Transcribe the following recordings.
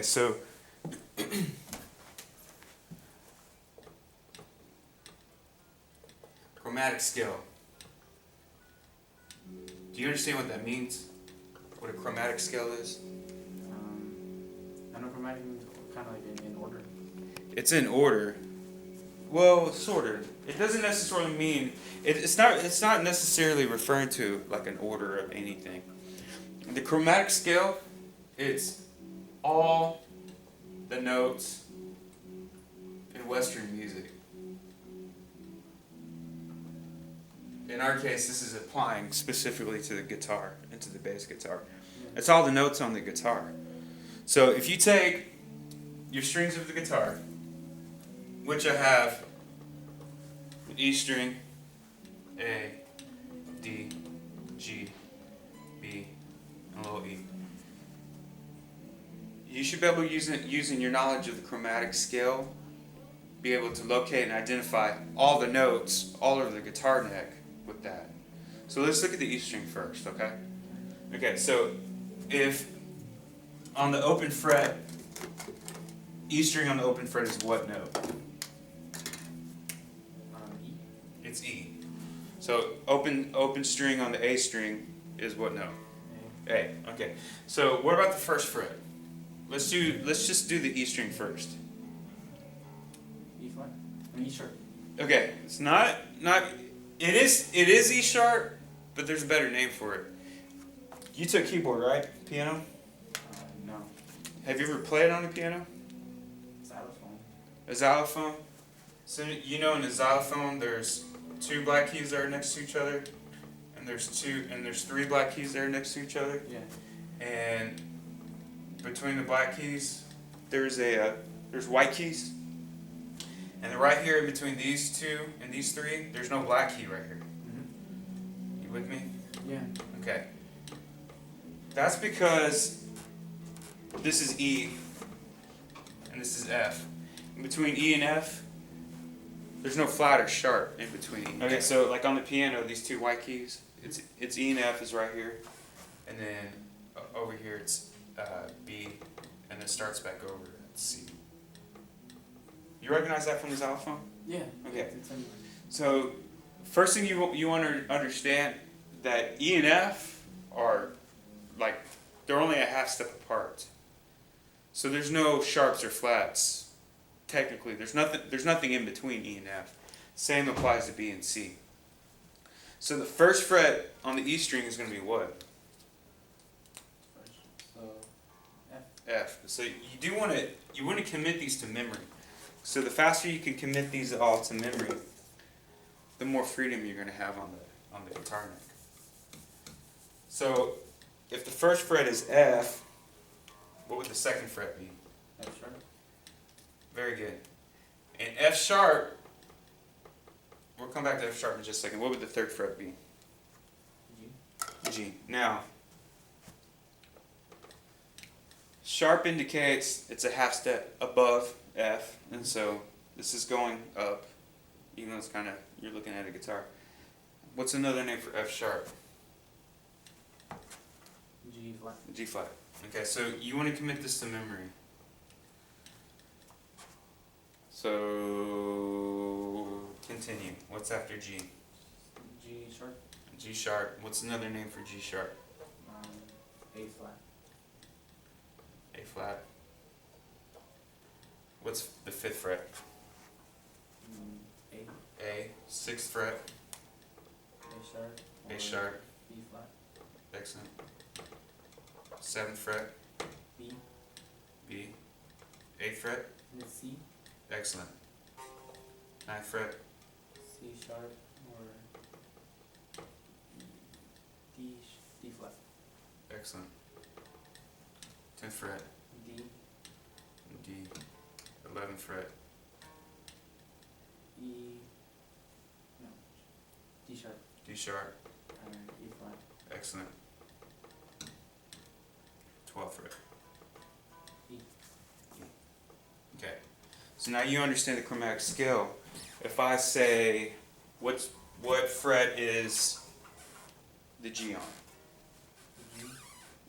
so chromatic scale. Do you understand what that means? What a chromatic scale is? I know chromatic means kind of like in order. It's in order. Well, sort of. It doesn't necessarily mean it's not necessarily referring to like an order of anything. The chromatic scale, it's all the notes in Western music. In our case, this is applying specifically to the guitar and to the bass guitar. It's all the notes on the guitar. So if you take your strings of the guitar, which I have an E string, A, D, G, B, and a little E. You should be able to using your knowledge of the chromatic scale, be able to locate and identify all the notes all over the guitar neck with that. So let's look at the E string first, okay? Okay, so if on the open fret, E string on the open fret is what note? E. It's E. So open string on the A string is what note? A. Okay. So what about the first fret? Let's just do the E string first. E flat. E sharp. Okay. It's not it is E sharp, but there's a better name for it. You took keyboard, right? Piano? No. Have you ever played on a piano? Xylophone. A xylophone? So you know in a xylophone there's two black keys that are next to each other, and there's three black keys that are next to each other. Yeah. And between the black keys there's white keys. And then right here in between these two and these three, there's no black key right here. Mm-hmm. You with me? Yeah. Okay. That's because this is E and this is F. In between E and F, there's no flat or sharp in between. Okay, so like on the piano, these two white keys, it's E and F is right here, and then over here it's B, and then starts back over at C. You recognize that from the xylophone? Yeah. Okay. It's So first thing you want to understand that E and F are like they're only a half step apart. So there's no sharps or flats. Technically, there's nothing in between E and F. Same applies to B and C. So the first fret on the E string is going to be what? So F. F. So you want to commit these to memory. So the faster you can commit these all to memory, the more freedom you're going to have on the guitar neck. So if the first fret is F, what would the second fret be? F sharp. Very good. And F sharp, we'll come back to F sharp in just a second. What would the third fret be? G. G. Now, sharp indicates it's a half step above F, and so this is going up, even though it's kind of, you're looking at a guitar. What's another name for F sharp? G flat. G flat. Okay, so you want to commit this to memory. So, continue. What's after G? G sharp. G sharp. What's another name for G sharp? A flat. A flat. What's the fifth fret? A. A. Sixth fret? A sharp. A sharp. B flat. Excellent. Seventh fret? B. B. Eighth fret? C. Excellent. Ninth fret? C sharp or D flat. Excellent. 10th fret? D. D. 11th fret? E. No. D sharp. D sharp? E flat. Excellent. 12th fret? E. Okay. So now you understand the chromatic scale. If I say, what fret is the G on? G.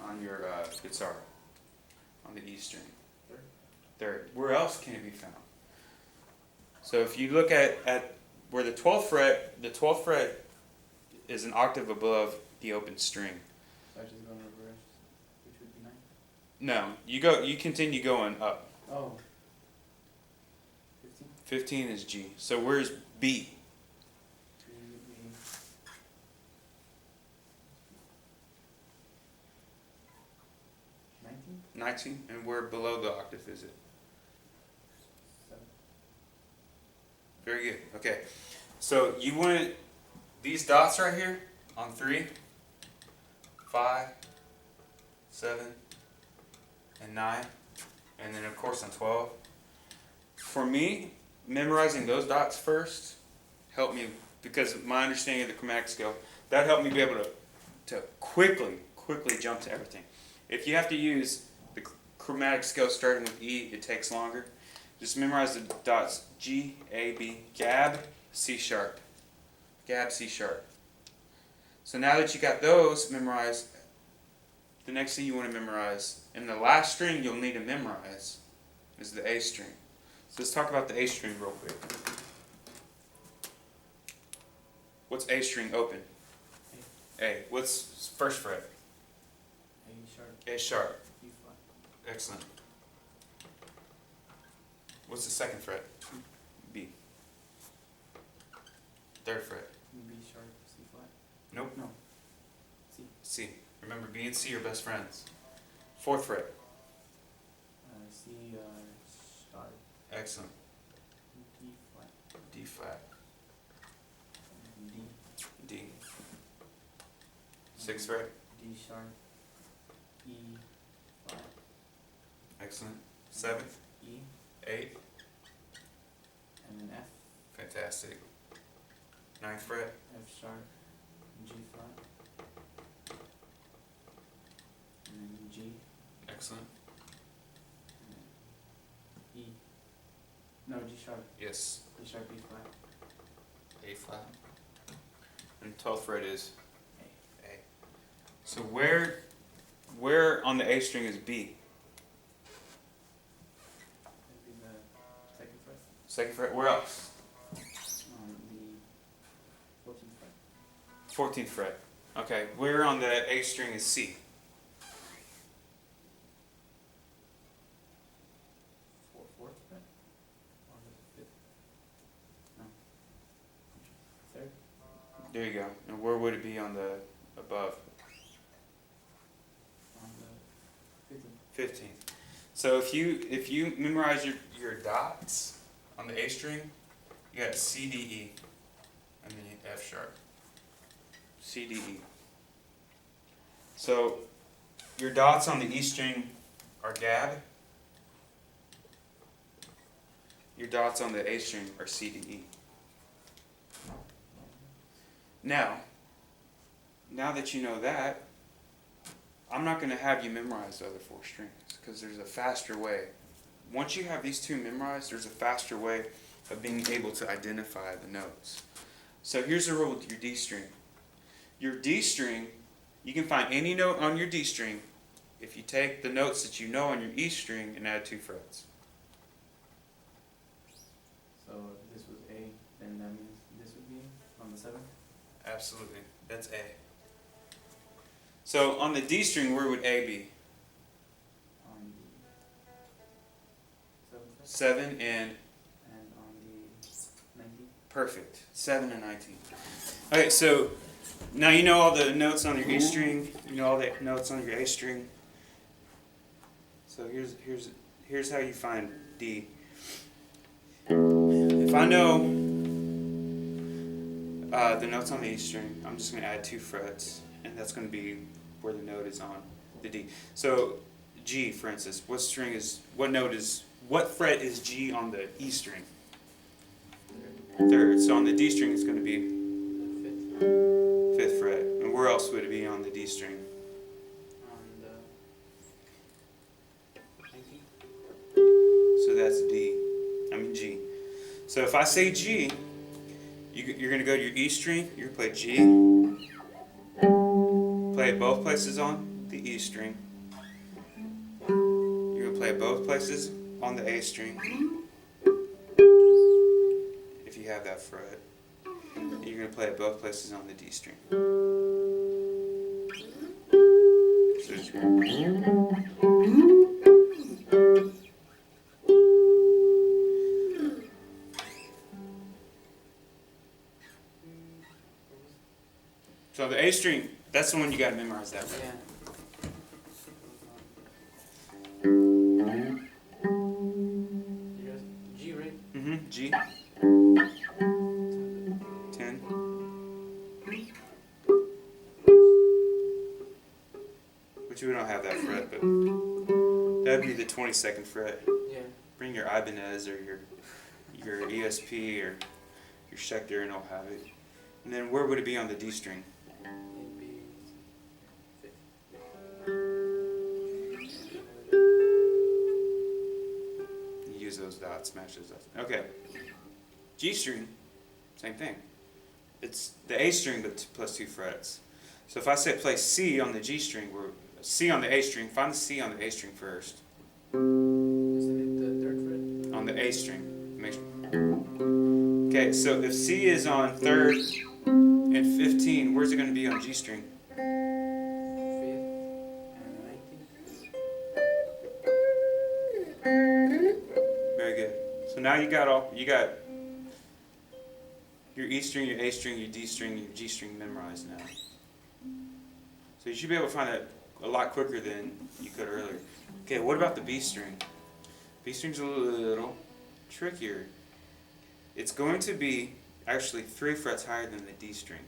On your guitar, on the E string. 3rd. Where else can it be found? So if you look at where the 12th fret is an octave above the open string. So I just go in reverse, which would be 9? No, you continue going up. Oh. 15? 15 is G. So where's B? G would be 19? 19? And where below the octave is it? 7. Very good. Okay. So you want these dots right here on 3, 5, 7, and 9, and then of course on 12. For me, memorizing those dots first helped me, because of my understanding of the chromatic scale, that helped me be able to quickly jump to everything. If you have to use the chromatic scale starting with E, it takes longer. Just memorize the dots G, A, B, Gab, C sharp. Gab, C sharp. So now that you got those memorized, the next thing you want to memorize, and the last string you'll need to memorize, is the A string. So let's talk about the A string real quick. What's A string open? A. What's first fret? A sharp. A sharp. B flat. Excellent. What's the second fret? B. Third fret? B sharp, C flat. Nope. No. C. C. Remember, B and C are best friends. Fourth fret? C sharp. Excellent. D flat. D flat. D. D. Sixth fret? D sharp. E flat. Excellent. Seventh? E. Eighth? And then F. Fantastic. Ninth fret? F sharp. G flat. And then G. Excellent. And then E. No, G sharp. Yes. G sharp, E flat. A flat. And 12th fret is? A. A. So where on the A string is B? That'd be the second fret. Second fret. Where else? The 14th fret. 14th fret. Okay. Where on the A string is C? Fourth fret? Or the 5th? No. Third? There you go. And where would it be on the above? On the 15th. 15th. So if you memorize your dots on the A string, you got C, D, E, and then F sharp. C, D, E. So your dots on the E string are Gab. Your dots on the A string are C, D, E. Now that you know that, I'm not going to have you memorize the other 4 strings, because there's a faster way. Once you have these 2 memorized, there's a faster way of being able to identify the notes. So here's the rule with your D string. Your D string, you can find any note on your D string if you take the notes that you know on your E string and add 2 frets. So if this was A, then that means this would be on the 7th? Absolutely. That's A. So on the D string, where would A be? On the 7th fret? 7 and... And on the 19th? Perfect. 7 and 19. Okay, so now you know all the notes on your E string. You know all the notes on your A string. So here's how you find D. If I know the notes on the E string, I'm just going to add 2 frets, and that's going to be where the note is on the D. So G, for instance, what fret is G on the E string? 3rd. So on the D string, it's going to be 5th fret. And where else would it be on the D string? On the 19th? So that's G. So if I say G, you're going to go to your E string, you're going to play G, play it both places on the E string, you're going to play it both places on the A string, if you have that fret. And you're going to play it both places on the D string. So the A string, that's the one you got to memorize that way. Yeah. G, right? G. 10. Which we don't have that fret, but that'd be the 22nd fret. Yeah. Bring your Ibanez or your ESP or your Schecter and it'll have it. And then where would it be on the D string? It'd be You use those dots, match those dots. Okay. G string, same thing. It's the A string but plus 2 frets. So if I say play C on the G string, we're C on the A string, find the C on the A string first. Isn't it the 3rd fret? On the A string. Make sure. Okay, so if C is on 3rd and 15, where's it going to be on G string? 5th and 19th. Very good. So now you got your E string, your A string, your D string, and your G string memorized now. So you should be able to find that a lot quicker than you could earlier. Okay, what about the B string? B string's a little trickier. It's going to be actually 3 frets higher than the D string.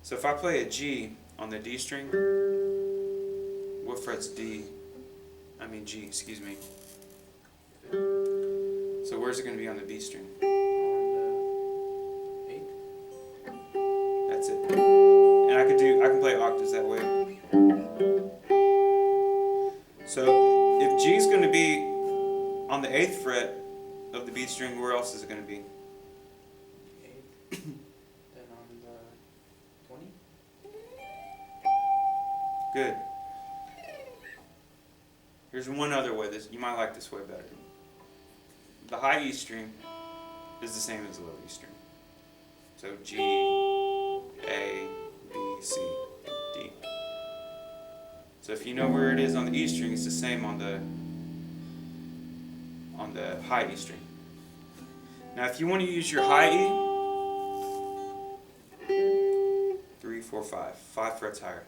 So if I play a G on the D string, what fret's G, excuse me. So where's it going to be on the B string? On the 8th. That's it. And I can play octaves that way. So if G is going to be on the 8th fret of the B string, where else is it going to be? 8th. Then on the 20th. Good. Here's one other way. You might like this way better. The high E string is the same as the low E string. So G, A, B, C, D. So if you know where it is on the E string, it's the same on the high E string. Now if you want to use your high E, 3, 4, 5 frets higher.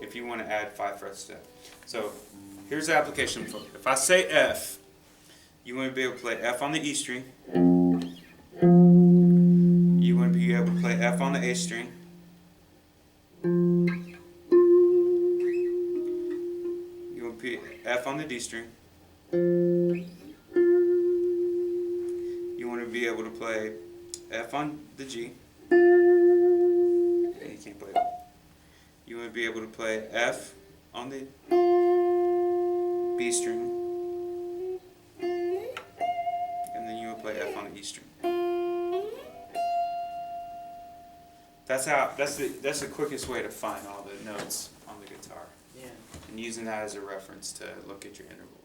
If you want to add 5 frets to that. So here's the application. If I say F, you want to be able to play F on the E string. You want to be able to play F on the A string. You want to play F on the D string. You want to be able to play F on the G. And you can't play it. You want to be able to play F on the B string. And then you want to play F on the E string. That's the quickest way to find all the notes on the guitar. Yeah. And using that as a reference to look at your interval.